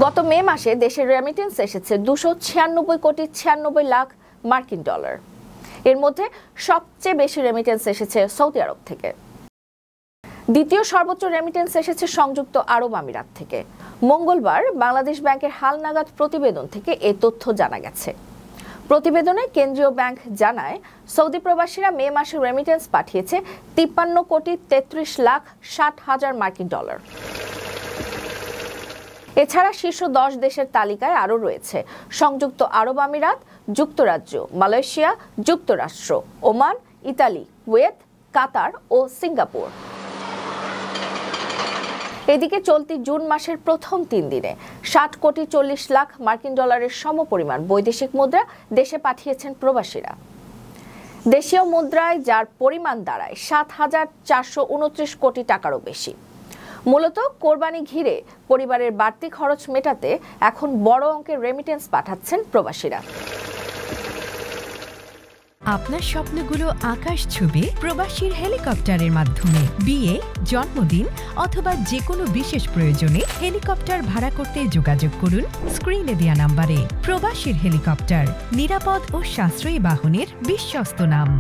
গত মে মাসে দেশের রেমিটেন্স এসেছে 296 কোটি 96 লাখ মার্কিন ডলার। এর মধ্যে সবচেয়ে বেশি রেমিটেন্স এসেছে সৌদি আরব থেকে। দ্বিতীয় সর্বোচ্চ রেমিটেন্স এসেছে সংযুক্ত আরব আমিরাত থেকে। মঙ্গলবার বাংলাদেশ ব্যাংকের হালনাগাদ প্রতিবেদন থেকে এ তথ্য জানা গেছে। প্রতিবেদনে কেন্দ্রীয় ব্যাংক জানায়, সৌদি প্রবাসীরা মে মাসে রেমিটেন্স পাঠিয়েছে 53 কোটি 33 লাখ 60 হাজার মার্কিন ডলার। এছাড়া শীর্ষ 10 দেশের তালিকায় আরও রয়েছে সংযুক্ত আরব আমিরাত, যুক্তরাজ্য, মালয়েশিয়া, যুক্তরাষ্ট্র, ওমান, ইতালি, কুয়েত, কাতার ও সিঙ্গাপুর। এদিকে চলতি জুন মাসের প্রথম 3 দিনে 60 কোটি 40 লাখ মার্কিন ডলারের সমপরিমাণ বৈদেশিক মুদ্রা দেশে পাঠিয়েছেন প্রবাসীরা। দেশীয় মুদ্রায় যার পরিমাণ দাঁড়ায় 7,429 কোটি টাকারও বেশি। মূলত কোরবানি ঘিরে পরিবারের বাড়তি খরচ মেটাতে এখন বড় অঙ্কের রেমিটেন্স পাঠাচ্ছেন প্রবাসীরা। আপনার স্বপ্নগুলো আকাশ ছুবে প্রবাসীর হেলিকপ্টারের মাধ্যমে। বিয়ে, জন্মদিন অথবা যে কোনো বিশেষ প্রয়োজনে হেলিকপ্টার ভাড়া করতে যোগাযোগ করুন স্ক্রিনে দেয়া নাম্বারে। প্রবাসীর হেলিকপ্টার, নিরাপদ ও সাশ্রয়ী বাহনের বিশ্বস্ত নাম।